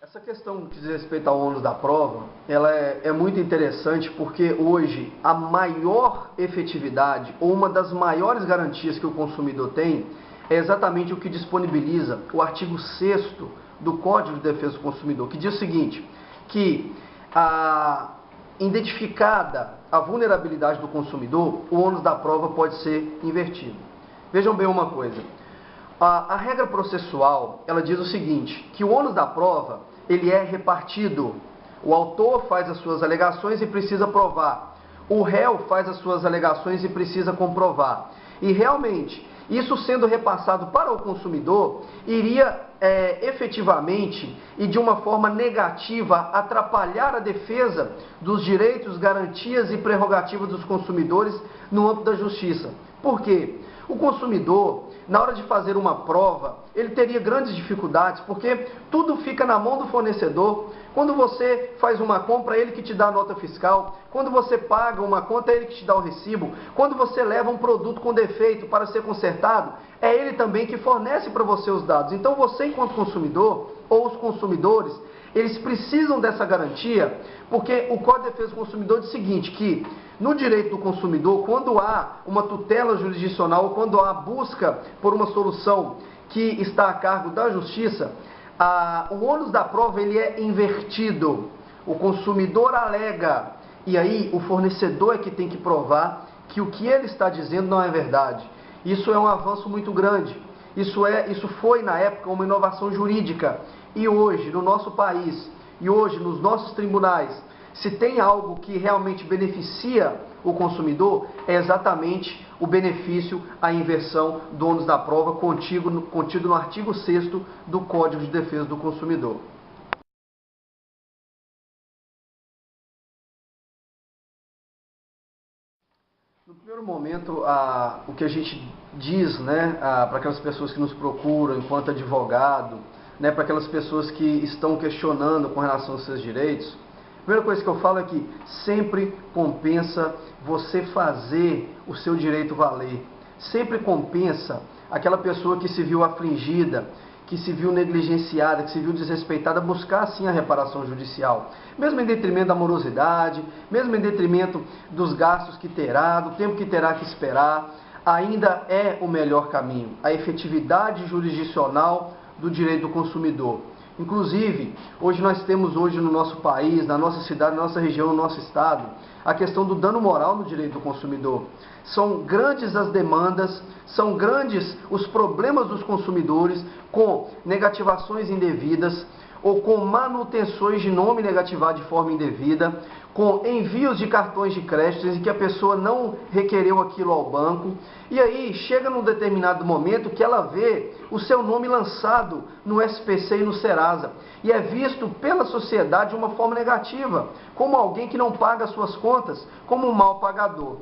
Essa questão que diz respeito ao ônus da prova, ela é muito interessante porque hoje a maior efetividade ou uma das maiores garantias que o consumidor tem é exatamente o que disponibiliza o artigo 6º do Código de Defesa do Consumidor, que diz o seguinte, que identificada a vulnerabilidade do consumidor, o ônus da prova pode ser invertido. Vejam bem uma coisa, a regra processual, ela diz o seguinte, que o ônus da prova, ele é repartido. O autor faz as suas alegações e precisa provar. O réu faz as suas alegações e precisa comprovar. E realmente, isso sendo repassado para o consumidor, iria efetivamente e de uma forma negativa atrapalhar a defesa dos direitos, garantias e prerrogativas dos consumidores no âmbito da justiça. Por quê? O consumidor, na hora de fazer uma prova, ele teria grandes dificuldades, porque tudo fica na mão do fornecedor. Quando você faz uma compra, é ele que te dá a nota fiscal. Quando você paga uma conta, é ele que te dá o recibo. Quando você leva um produto com defeito para ser consertado, é ele também que fornece para você os dados. Então você, enquanto consumidor, ou os consumidores, eles precisam dessa garantia, porque o Código de Defesa do Consumidor diz o seguinte, que no direito do consumidor, quando há uma tutela jurisdicional, ou quando há busca por uma solução que está a cargo da justiça, o ônus da prova ele é invertido. O consumidor alega, e aí o fornecedor é que tem que provar que o que ele está dizendo não é verdade. Isso é um avanço muito grande. Isso foi, na época, uma inovação jurídica. E hoje, no nosso país, e hoje nos nossos tribunais, se tem algo que realmente beneficia o consumidor, é exatamente o benefício, a inversão do ônus da prova contido no artigo 6º do Código de Defesa do Consumidor. No primeiro momento, o que a gente diz, para aquelas pessoas que nos procuram enquanto advogado, para aquelas pessoas que estão questionando com relação aos seus direitos, a primeira coisa que eu falo é que sempre compensa você fazer o seu direito valer. Sempre compensa aquela pessoa que se viu afligida, que se viu negligenciada, que se viu desrespeitada, buscar sim a reparação judicial. Mesmo em detrimento da morosidade, mesmo em detrimento dos gastos que terá, do tempo que terá que esperar, ainda é o melhor caminho. A efetividade jurisdicional do direito do consumidor. Inclusive, hoje nós temos no nosso país, na nossa cidade, na nossa região, no nosso estado, a questão do dano moral no direito do consumidor. São grandes as demandas, são grandes os problemas dos consumidores com negativações indevidas ou com manutenções de nome negativado de forma indevida, com envios de cartões de crédito em que a pessoa não requereu aquilo ao banco, e aí chega num determinado momento que ela vê o seu nome lançado no SPC e no Serasa, e é visto pela sociedade de uma forma negativa, como alguém que não paga suas contas, como um mal pagador.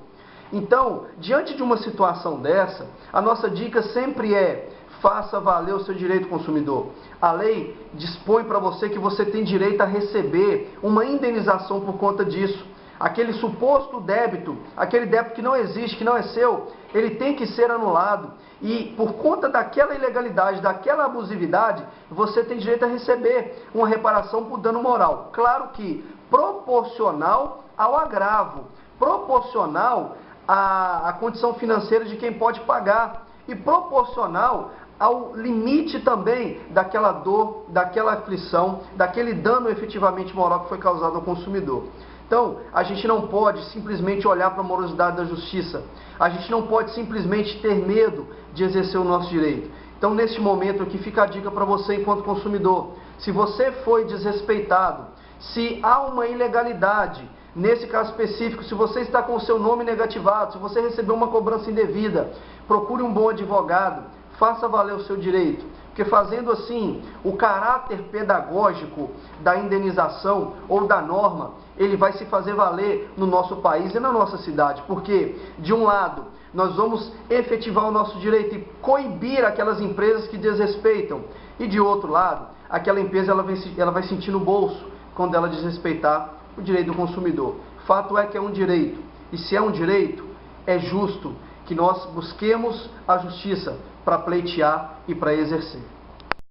Então, diante de uma situação dessa, a nossa dica sempre é: faça valer o seu direito consumidor. A lei dispõe para você que você tem direito a receber uma indenização por conta disso. Aquele suposto débito, aquele débito que não existe, que não é seu, ele tem que ser anulado. E por conta daquela ilegalidade, daquela abusividade, você tem direito a receber uma reparação por dano moral. Claro que proporcional ao agravo, proporcional à condição financeira de quem pode pagar e proporcional ao limite também daquela dor, daquela aflição, daquele dano efetivamente moral que foi causado ao consumidor. Então, a gente não pode simplesmente olhar para a morosidade da justiça, a gente não pode simplesmente ter medo de exercer o nosso direito. Então, neste momento aqui, fica a dica para você enquanto consumidor. Se você foi desrespeitado, se há uma ilegalidade, nesse caso específico, se você está com o seu nome negativado, se você recebeu uma cobrança indevida, procure um bom advogado, faça valer o seu direito, porque fazendo assim, o caráter pedagógico da indenização ou da norma, ele vai se fazer valer no nosso país e na nossa cidade, porque, de um lado, nós vamos efetivar o nosso direito e coibir aquelas empresas que desrespeitam, e de outro lado, aquela empresa ela vai sentir no bolso quando ela desrespeitar o direito do consumidor. Fato é que é um direito, e se é um direito, é justo que nós busquemos a justiça para pleitear e para exercer.